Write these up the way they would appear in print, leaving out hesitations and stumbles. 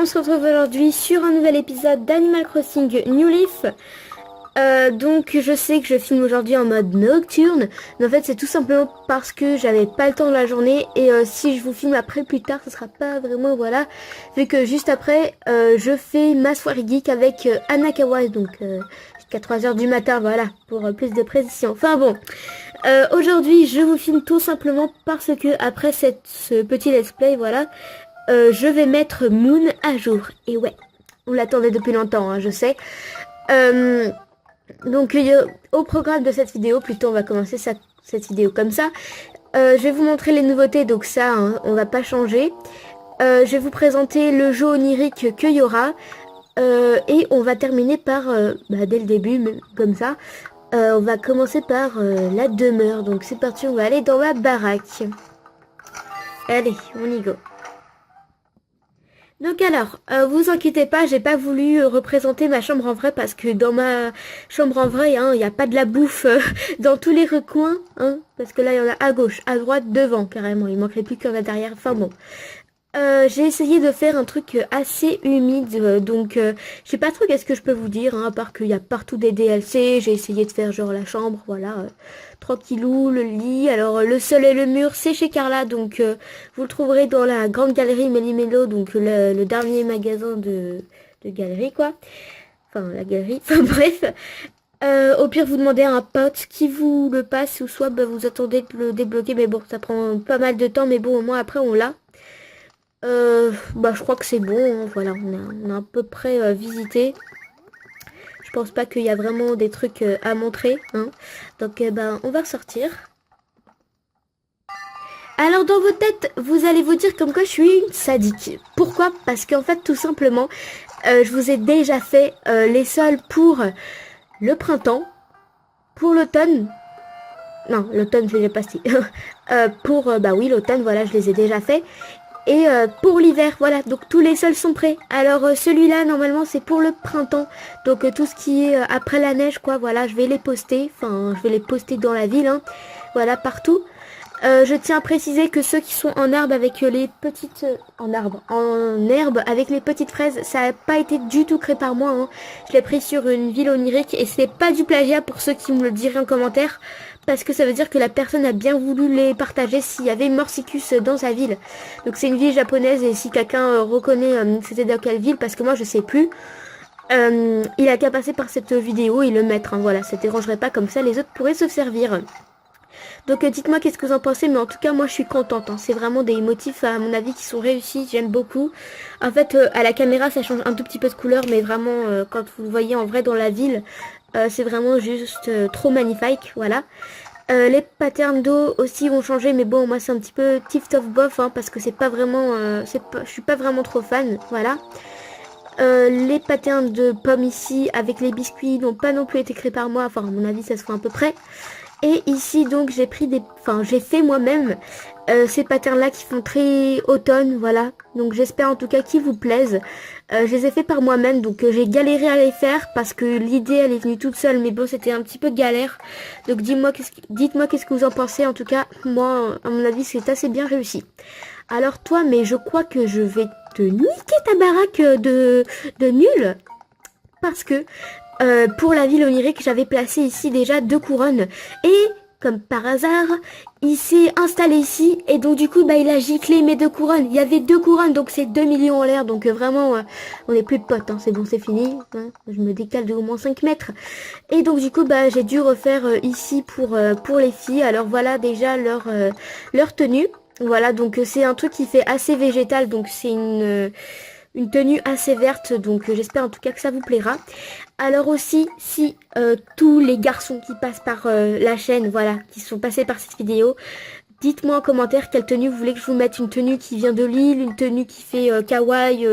se retrouve aujourd'hui sur un nouvel épisode d'Animal Crossing New Leaf. Donc je sais que je filme aujourd'hui en mode nocturne, mais en fait c'est tout simplement parce que j'avais pas le temps de la journée et si je vous filme après plus tard, ce sera pas vraiment voilà, vu que juste après je fais ma soirée geek avec Anakawa, donc jusqu'à 3 h du matin, voilà, pour plus de précision. Enfin bon, aujourd'hui je vous filme tout simplement parce que après ce petit let's play, voilà, je vais mettre Moon à jour. Et ouais, on l'attendait depuis longtemps, hein, je sais. Donc au programme de cette vidéo, plutôt on va commencer cette vidéo comme ça. Je vais vous montrer les nouveautés, donc ça hein, on va pas changer. Je vais vous présenter le jeu onirique qu'il y aura. Et on va terminer par, dès le début, mais comme ça, on va commencer par la demeure. Donc c'est parti, on va aller dans ma baraque. Allez, on y go. Donc alors, vous inquiétez pas, j'ai pas voulu représenter ma chambre en vrai parce que dans ma chambre en vrai, il n'y a pas de la bouffe dans tous les recoins, hein, parce que là il y en a à gauche, à droite, devant carrément, il manquerait plus qu'il y en a derrière, enfin bon. J'ai essayé de faire un truc assez humide, donc je sais pas trop qu'est-ce que je peux vous dire, hein, à part qu'il y a partout des DLC, j'ai essayé de faire genre la chambre, voilà, tranquillou, le lit, alors le sol et le mur c'est chez Carla, donc vous le trouverez dans la grande galerie Méli-Mélo, donc le dernier magasin de galerie quoi, enfin la galerie, enfin bref. Au pire, vous demandez à un pote qui vous le passe, ou soit vous attendez de le débloquer, mais bon, ça prend pas mal de temps, mais bon, au moins après on l'a. Je crois que c'est bon, hein, voilà, on a à peu près visité. Je pense pas qu'il y a vraiment des trucs à montrer, hein. Donc on va ressortir. Alors dans vos têtes, vous allez vous dire comme quoi je suis une sadique. Pourquoi? Parce qu'en fait tout simplement, je vous ai déjà fait les sols pour le printemps, pour l'automne. Non, l'automne je l'ai passé. Oui l'automne, voilà, je les ai déjà fait. Et pour l'hiver, voilà, donc tous les sols sont prêts. Alors celui-là, normalement, c'est pour le printemps. Donc tout ce qui est après la neige, quoi, voilà, je vais les poster. Enfin, je vais les poster dans la ville, hein. Voilà, partout. Je tiens à préciser que ceux qui sont en arbre avec les petites... en herbe avec les petites fraises, ça n'a pas été du tout créé par moi, hein. Je l'ai pris sur une ville onirique et c'est pas du plagiat pour ceux qui me le diraient en commentaire. Parce que ça veut dire que la personne a bien voulu les partager s'il y avait Morsicus dans sa ville. Donc c'est une ville japonaise et si quelqu'un reconnaît c'était dans quelle ville, parce que moi je sais plus. Il a qu'à passer par cette vidéo et le mettre, hein, voilà, ça ne dérangerait pas, comme ça les autres pourraient se servir. Donc dites-moi qu'est-ce que vous en pensez, mais en tout cas moi je suis contente, hein. C'est vraiment des motifs à mon avis qui sont réussis, j'aime beaucoup. En fait à la caméra ça change un tout petit peu de couleur, mais vraiment quand vous le voyez en vrai dans la ville, c'est vraiment juste trop magnifique, voilà. Les patterns d'eau aussi vont changer, mais bon moi c'est un petit peu tift of bof, hein, parce que c'est pas vraiment, je suis pas vraiment trop fan, voilà. Les patterns de pommes ici avec les biscuits n'ont pas non plus été créés par moi, enfin à mon avis ça se fait à peu près. Et ici donc j'ai fait moi-même ces patterns là qui font très automne, voilà. Donc j'espère en tout cas qu'ils vous plaisent. Je les ai fait par moi-même, donc j'ai galéré à les faire parce que l'idée elle est venue toute seule, mais bon c'était un petit peu galère. Donc dites-moi qu'est-ce que vous en pensez. En tout cas moi à mon avis c'est assez bien réussi. Alors toi, mais je crois que je vais te niquer ta baraque de nul, parce que pour la ville onirique, j'avais placé ici déjà 2 couronnes. Et, comme par hasard, il s'est installé ici. Et donc du coup, il a giclé mes 2 couronnes. Il y avait 2 couronnes, donc c'est 2 millions en l'air. Donc vraiment, on n'est plus de potes, hein. C'est bon, c'est fini, hein. Je me décale de au moins 5 mètres. Et donc du coup, j'ai dû refaire ici pour les filles. Alors voilà déjà leur tenue. Voilà, donc c'est un truc qui fait assez végétal. Donc c'est une tenue assez verte, donc j'espère en tout cas que ça vous plaira. Alors aussi, si tous les garçons qui passent par la chaîne, voilà, qui sont passés par cette vidéo, dites-moi en commentaire quelle tenue vous voulez que je vous mette. Une tenue qui vient de l'île, une tenue qui fait kawaii,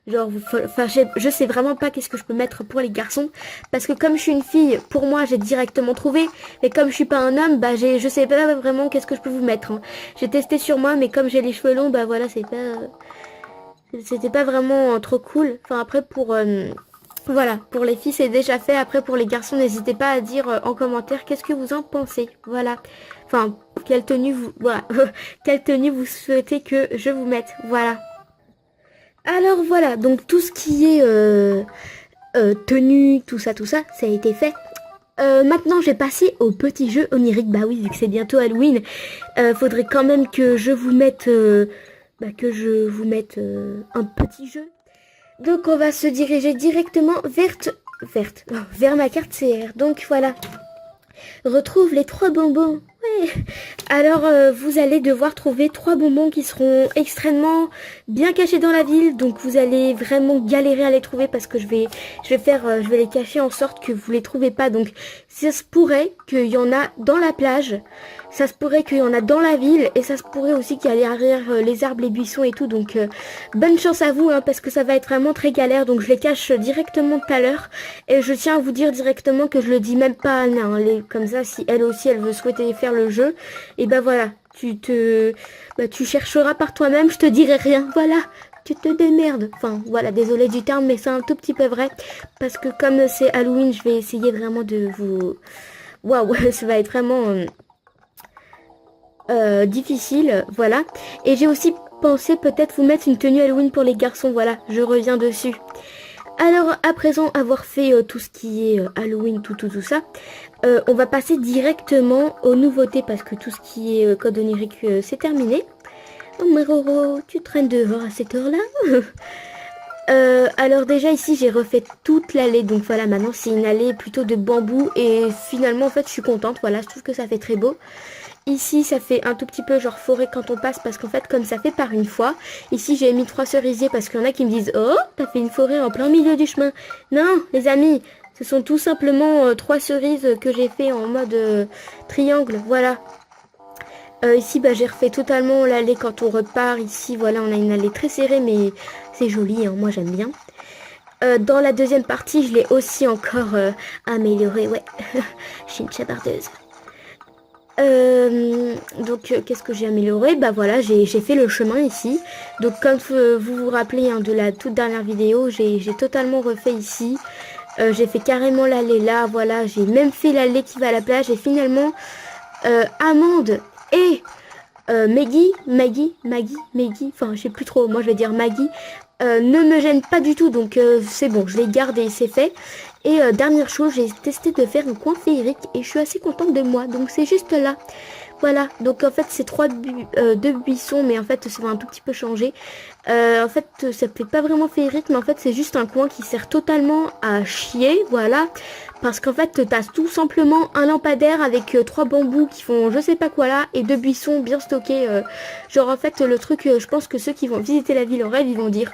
je sais vraiment pas qu'est-ce que je peux mettre pour les garçons, parce que comme je suis une fille, pour moi j'ai directement trouvé, mais comme je suis pas un homme, je sais pas vraiment qu'est-ce que je peux vous mettre, hein. J'ai testé sur moi, mais comme j'ai les cheveux longs, voilà, c'était pas vraiment trop cool. Enfin après voilà, pour les filles c'est déjà fait. Après pour les garçons, n'hésitez pas à dire en commentaire qu'est-ce que vous en pensez. Voilà. Enfin, quelle tenue vous souhaitez que je vous mette. Voilà. Alors voilà, donc tout ce qui est tenue, tout ça, ça a été fait. Maintenant, je vais passer au petit jeu onirique. Bah oui, vu que c'est bientôt Halloween, faudrait quand même que je vous mette, un petit jeu. Donc, on va se diriger directement vers ma carte CR. Donc voilà, retrouve les 3 bonbons. Ouais. Alors, vous allez devoir trouver 3 bonbons qui seront extrêmement bien cachés dans la ville. Donc, vous allez vraiment galérer à les trouver parce que je vais les cacher en sorte que vous les trouvez pas. Donc, ça se pourrait qu'il y en a dans la plage. Ça se pourrait qu'il y en a dans la ville. Et ça se pourrait aussi qu'il y a derrière les arbres, les buissons et tout. Donc, bonne chance à vous, hein, parce que ça va être vraiment très galère. Donc, je les cache directement tout à l'heure. Et je tiens à vous dire directement que je le dis même pas à Anna, hein, comme ça, si elle aussi, elle veut souhaiter faire le jeu, et ben voilà, tu chercheras par toi-même, je te dirai rien, voilà, tu te démerdes. Enfin, voilà, désolé du terme, mais c'est un tout petit peu vrai, parce que comme c'est Halloween, je vais essayer vraiment de vous... Waouh, ça va être vraiment difficile, voilà. Et j'ai aussi pensé peut-être vous mettre une tenue Halloween pour les garçons, voilà, je reviens dessus. Alors, à présent avoir fait tout ce qui est Halloween, tout ça, on va passer directement aux nouveautés parce que tout ce qui est code onirique, c'est terminé. Oh, mais Roro, tu traînes dehors à cette heure-là? Alors déjà ici j'ai refait toute l'allée, donc voilà, maintenant c'est une allée plutôt de bambou et finalement en fait je suis contente, voilà, je trouve que ça fait très beau. Ici ça fait un tout petit peu genre forêt quand on passe parce qu'en fait comme ça fait par une fois. Ici j'ai mis 3 cerisiers parce qu'il y en a qui me disent oh t'as fait une forêt en plein milieu du chemin. Non les amis, ce sont tout simplement 3 cerises que j'ai fait en mode triangle, voilà. Ici bah, j'ai refait totalement l'allée quand on repart. Ici voilà on a une allée très serrée mais c'est joli, hein, moi j'aime bien. Dans la deuxième partie je l'ai aussi encore améliorée, ouais. Je suis une chabardeuse. Donc qu'est-ce que j'ai amélioré? Bah voilà, j'ai fait le chemin ici. Donc comme vous vous rappelez hein, de la toute dernière vidéo, j'ai totalement refait ici. J'ai fait carrément l'allée là, voilà, j'ai même fait l'allée qui va à la plage et finalement Amande et Maggie, enfin je sais plus trop, moi je vais dire Maggie, ne me gêne pas du tout, donc c'est bon, je l'ai gardé, c'est fait. Et dernière chose, j'ai testé de faire un coin féerique et je suis assez contente de moi, donc c'est juste là. Voilà, donc en fait c'est 2 buissons, mais en fait ça va un tout petit peu changer. En fait ça fait pas vraiment féerique, mais en fait c'est juste un coin qui sert totalement à chier, voilà. Parce qu'en fait t'as tout simplement un lampadaire avec 3 bambous qui font je sais pas quoi là, et 2 buissons bien stockés. Genre en fait le truc, je pense que ceux qui vont visiter la ville en rêve, ils vont dire...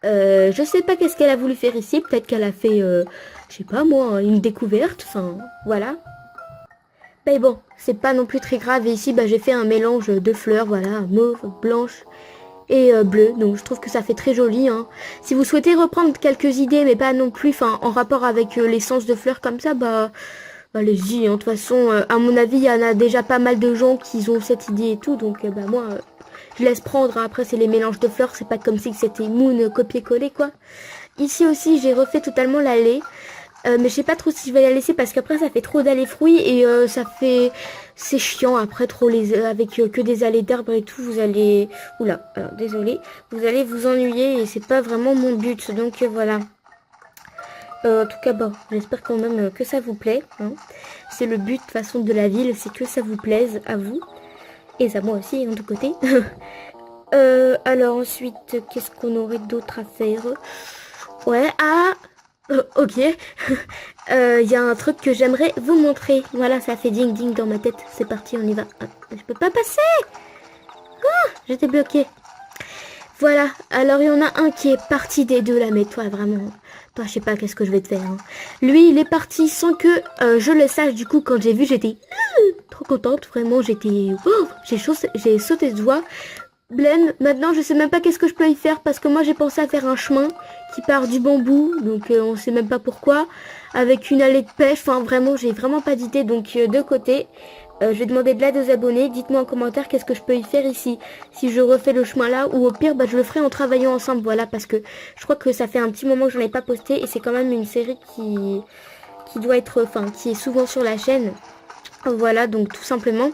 je sais pas qu'est-ce qu'elle a voulu faire ici, peut-être qu'elle a fait, je sais pas moi, une découverte, enfin voilà. Mais bon, c'est pas non plus très grave. Et ici, bah, j'ai fait un mélange de fleurs, voilà, mauve, blanche et bleu. Donc je trouve que ça fait très joli. Hein. Si vous souhaitez reprendre quelques idées, mais pas non plus, enfin, en rapport avec l'essence de fleurs comme ça, bah, allez-y. Hein. De toute façon, à mon avis, il y en a déjà pas mal de gens qui ont cette idée et tout. Donc, bah, moi, je laisse prendre. Hein. Après, c'est les mélanges de fleurs. C'est pas comme si c'était Moon copier-coller, quoi. Ici aussi, j'ai refait totalement l'allée. Mais je sais pas trop si je vais la laisser parce qu'après ça fait trop d'allées fruits et c'est chiant après trop avec que des allées d'arbres et tout, vous allez oula, alors désolé, vous allez vous ennuyer et c'est pas vraiment mon but, donc voilà. En tout cas bon, j'espère quand même que ça vous plaît, hein. C'est le but de toute façon de la ville, c'est que ça vous plaise à vous et à moi aussi hein, de côté. Alors ensuite qu'est-ce qu'on aurait d'autre à faire? Ouais, ok. Y a un truc que j'aimerais vous montrer. Voilà, ça fait ding ding dans ma tête. C'est parti, on y va. Ah, je peux pas passer. J'étais bloquée. Voilà, alors il y en a un qui est parti des deux là, mais toi vraiment, toi je sais pas qu'est-ce que je vais te faire. Hein. Lui il est parti sans que je le sache, du coup quand j'ai vu j'étais trop contente, vraiment j'étais, j'ai sauté de joie. Blême, maintenant je sais même pas qu'est-ce que je peux y faire parce que moi j'ai pensé à faire un chemin qui part du bambou, donc on sait même pas pourquoi, avec une allée de pêche, enfin vraiment j'ai vraiment pas d'idée, donc de côté. Je vais demander de l'aide aux abonnés, dites-moi en commentaire qu'est-ce que je peux y faire ici, si je refais le chemin là, ou au pire bah, je le ferai en travaillant ensemble, voilà, parce que je crois que ça fait un petit moment que je n'en ai pas posté, et c'est quand même une série qui doit être, enfin qui est souvent sur la chaîne, voilà, donc tout simplement.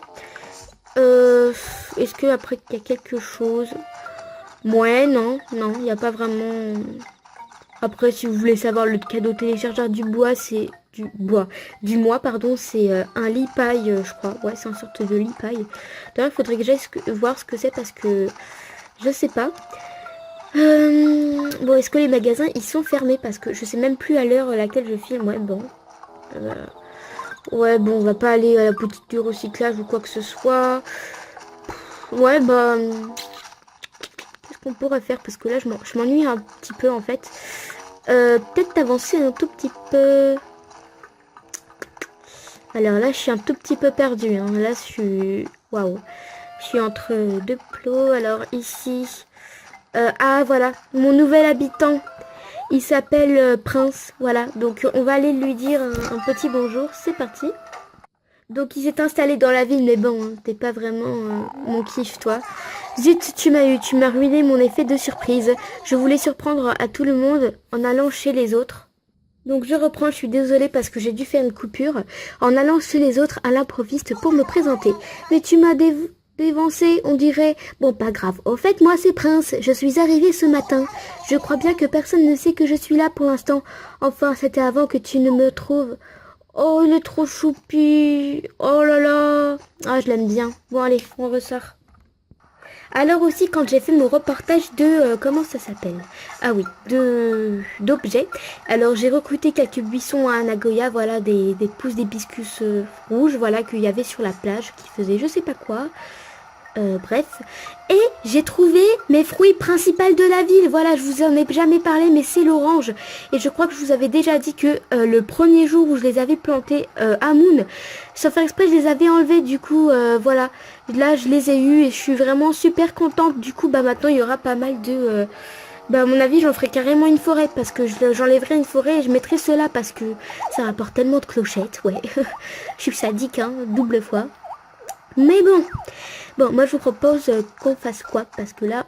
Est-ce que après il y a quelque chose? Ouais, non, non, il n'y a pas vraiment... Après, si vous voulez savoir, le cadeau téléchargeur du bois, c'est... Du mois, pardon, c'est un lit paille, je crois. Ouais, c'est une sorte de lit paille. D'ailleurs, il faudrait que j'aille voir ce que c'est parce que je sais pas. Bon, est-ce que les magasins, ils sont fermés? Parce que je sais même plus à l'heure à laquelle je filme. Ouais, bon. Euh, ouais, bon, on va pas aller à la boutique du recyclage ou quoi que ce soit. Ouais, bah... Qu'est-ce qu'on pourrait faire? Parce que là, je m'ennuie un petit peu, en fait. Peut-être avancer un tout petit peu. Alors là, je suis un tout petit peu perdue. Hein. Là, je suis... Waouh. Je suis entre deux plots. Alors ici... ah, voilà. Mon nouvel habitant. Il s'appelle Prince. Voilà. Donc, on va aller lui dire un petit bonjour. C'est parti. Donc, il s'est installé dans la ville. Mais bon, hein, t'es pas vraiment mon kiff, toi. Zut, tu m'as ruiné mon effet de surprise. Je voulais surprendre à tout le monde en allant chez les autres. Donc je reprends, je suis désolée parce que j'ai dû faire une coupure en allant chez les autres à l'improviste pour me présenter. Mais tu m'as dévancé, on dirait. Bon, pas grave. Au fait, moi c'est Prince. Je suis arrivée ce matin. Je crois bien que personne ne sait que je suis là pour l'instant. Enfin, c'était avant que tu ne me trouves. Oh, il est trop choupi. Oh là là. Ah, je l'aime bien. Bon, allez, on ressort. Alors aussi quand j'ai fait mon reportage de comment ça s'appelle? Ah oui, de d'objets. Alors j'ai recruté quelques buissons à Nagoya, voilà des pousses d'hibiscus rouges, voilà qu'il y avait sur la plage qui faisaient je sais pas quoi. Bref. Et j'ai trouvé mes fruits principaux de la ville. Voilà, je vous en ai jamais parlé, mais c'est l'orange. Et je crois que je vous avais déjà dit que le premier jour où je les avais plantés à Moon, sans faire exprès, je les avais enlevés. Du coup, voilà. Là, je les ai eus et je suis vraiment super contente. Du coup, bah maintenant, il y aura pas mal de... bah, à mon avis, j'en ferai carrément une forêt parce que j'enlèverai une forêt et je mettrai cela parce que ça rapporte tellement de clochettes. Ouais, je suis sadique, hein, double fois. Mais bon, bon, moi je vous propose qu'on fasse quoi? Parce que là,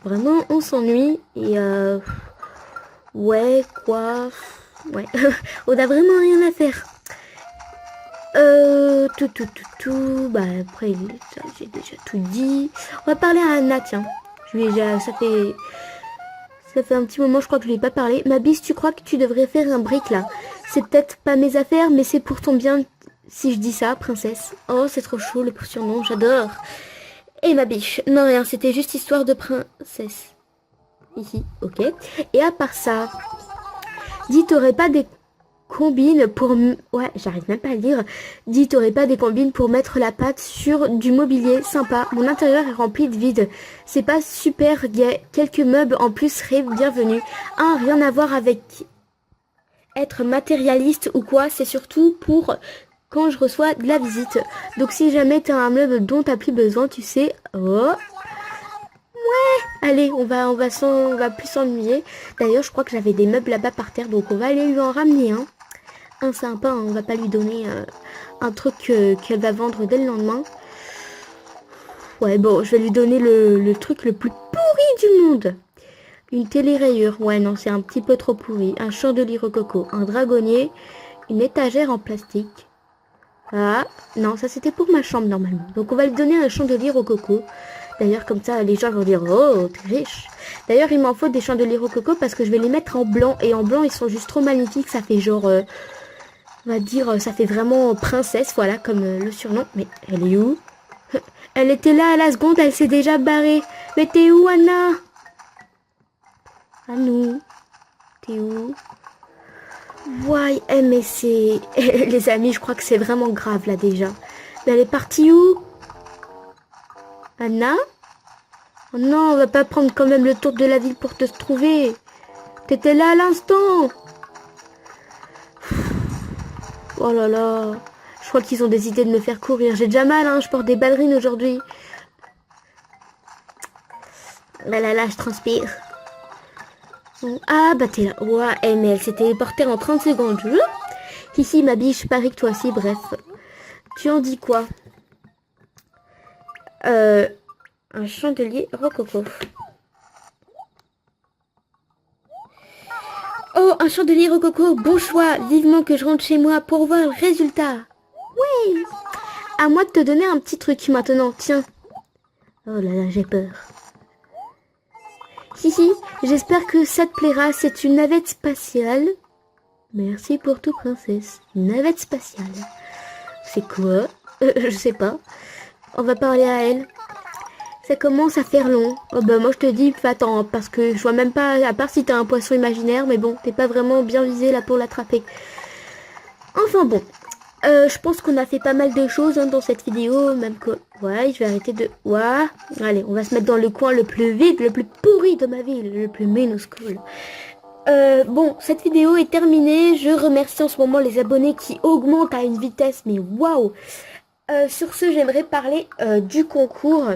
vraiment, on s'ennuie. Et ouais, quoi? Ouais, on a vraiment rien à faire. Tout. Bah après, ça, j'ai déjà tout dit. On va parler à Anna, tiens. Je lui ai déjà, ça fait un petit moment, je crois que je lui ai pas parlé. Ma bise, tu crois que tu devrais faire un brick là? C'est peut-être pas mes affaires, mais c'est pour ton bien si je dis ça, princesse. Oh, c'est trop chaud le surnom, j'adore. Et ma biche, non rien, c'était juste histoire de princesse. Ici, ok. Et à part ça, dis, t'aurais pas des combines pour... Ouais, j'arrive même pas à le dire. Dis, t'aurais pas des combines pour mettre la pâte sur du mobilier sympa. Mon intérieur est rempli de vide. C'est pas super gay. Quelques meubles en plus seraient bienvenus. Rien à voir avec être matérialiste ou quoi. C'est surtout pour quand je reçois de la visite. Donc si jamais t'as un meuble dont t'as plus besoin, tu sais... Oh, allez, on va plus s'ennuyer. D'ailleurs, je crois que j'avais des meubles là-bas par terre, donc on va aller lui en ramener un. Un sympa, hein, on va pas lui donner un truc qu'elle va vendre dès le lendemain. Ouais, bon, je vais lui donner le truc le plus pourri du monde. Une télé-rayure. Ouais, non, c'est un petit peu trop pourri. Un chandelier rococo, un dragonnier, une étagère en plastique. Ah, non, ça c'était pour ma chambre normalement. Donc on va lui donner un chandelier rococo. D'ailleurs, comme ça, les gens vont dire, oh, t'es riche. D'ailleurs, il m'en faut des chandeliers rococo parce que je vais les mettre en blanc. Et en blanc, ils sont juste trop magnifiques. Ça fait genre, on va dire, ça fait vraiment princesse, voilà, comme le surnom. Mais elle est où? Elle était là à la seconde, elle s'est déjà barrée. Mais t'es où, Anna? Anou, t'es où? Ouais, mais c'est... Les amis, je crois que c'est vraiment grave, là, déjà. Mais elle est partie où? Anna? Oh non, on va pas prendre quand même le tour de la ville pour te trouver. T'étais là à l'instant. Oh là là. Je crois qu'ils ont des idées de me faire courir. J'ai déjà mal, hein. Je porte des ballerines aujourd'hui. Là, je transpire. Ah, bah t'es là. Ouais, mais elle s'est téléportée en 30 secondes. Ici, ma biche, parie que toi aussi, bref. Tu en dis quoi? Un chandelier rococo. Oh, un chandelier rococo, bon choix. Vivement que je rentre chez moi pour voir le résultat. Oui. À moi de te donner un petit truc maintenant, tiens. Oh là là, j'ai peur. Hihi, j'espère que ça te plaira. C'est une navette spatiale. Merci pour tout, princesse. Une navette spatiale. C'est quoi? Je sais pas. On va parler à elle. Ça commence à faire long. Oh bah moi je te dis, attends, parce que je vois même pas, à part si t'as un poisson imaginaire, mais bon, t'es pas vraiment bien visé là pour l'attraper. Enfin bon, je pense qu'on a fait pas mal de choses dans cette vidéo, même que... Ouais, je vais arrêter de... Ouais, allez, on va se mettre dans le coin le plus vide, le plus pourri de ma ville, le plus minuscule. Bon, cette vidéo est terminée. Je remercie en ce moment les abonnés qui augmentent à une vitesse, mais waouh! Sur ce, j'aimerais parler du concours.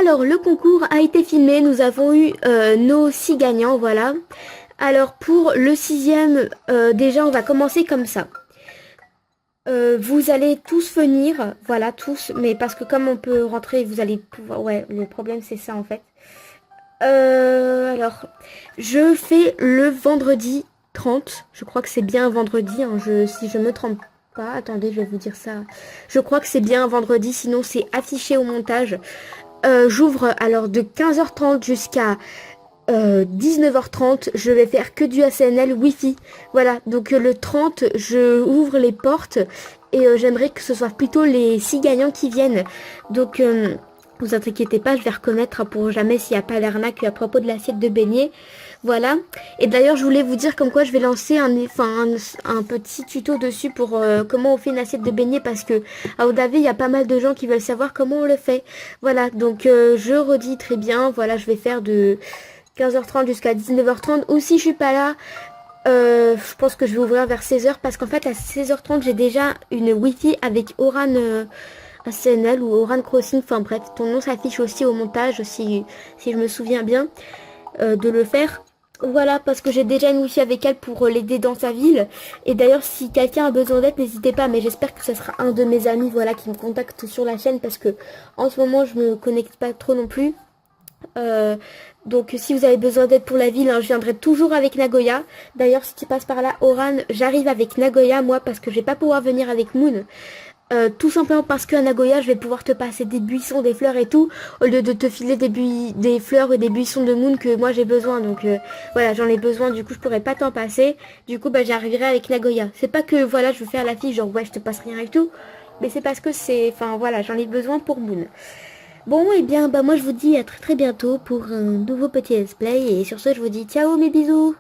Alors, le concours a été filmé. Nous avons eu nos 6 gagnants, voilà. Alors, pour le 6e, déjà, on va commencer comme ça. Vous allez tous venir, voilà, tous. Mais parce que comme on peut rentrer, vous allez pouvoir... Ouais, le problème, c'est ça, en fait. Alors, je fais le vendredi 30. Je crois que c'est bien un vendredi, hein, si je me trompe pas. Attendez, je vais vous dire ça. Je crois que c'est bien un vendredi, sinon c'est affiché au montage. J'ouvre alors de 15h30 jusqu'à 19h30. Je vais faire que du ACNL Wi-Fi. Voilà, donc le 30, je ouvre les portes et j'aimerais que ce soit plutôt les 6 gagnants qui viennent. Donc... vous inquiétez pas, je vais reconnaître pour jamais s'il n'y a pas l'arnaque à propos de l'assiette de beignet. Voilà. Et d'ailleurs, je voulais vous dire comme quoi je vais lancer un petit tuto dessus pour comment on fait une assiette de beignet parce que à Odavé, il y a pas mal de gens qui veulent savoir comment on le fait. Voilà, donc je redis très bien. Voilà, je vais faire de 15h30 jusqu'à 19h30. Ou si je suis pas là, je pense que je vais ouvrir vers 16h parce qu'en fait, à 16h30, j'ai déjà une Wi-Fi avec Oran... ACNL ou Oran Crossing, enfin bref, ton nom s'affiche aussi au montage si je me souviens bien de le faire. Voilà, parce que j'ai déjà une wifi avec elle pour l'aider dans sa ville. Et d'ailleurs, si quelqu'un a besoin d'aide, n'hésitez pas, mais j'espère que ce sera un de mes amis, voilà, qui me contacte sur la chaîne parce que en ce moment, je me connecte pas trop non plus. Donc si vous avez besoin d'aide pour la ville, hein, je viendrai toujours avec Nagoya. D'ailleurs, si tu passes par là, Oran, j'arrive avec Nagoya, moi, parce que je vais pas pouvoir venir avec Moon. Tout simplement parce qu'à Nagoya, je vais pouvoir te passer des buissons, des fleurs et tout, au lieu de te filer des fleurs et des buissons de Moon que moi j'ai besoin. Donc voilà, j'en ai besoin, du coup je pourrais pas t'en passer. Du coup, bah j'arriverai avec Nagoya. C'est pas que voilà, je veux faire la fille, genre ouais, je te passe rien et tout. Mais c'est parce que c'est... Enfin voilà, j'en ai besoin pour Moon. Bon, et bien, bah moi je vous dis à très très bientôt pour un nouveau petit let's play. Et sur ce, je vous dis ciao mes bisous.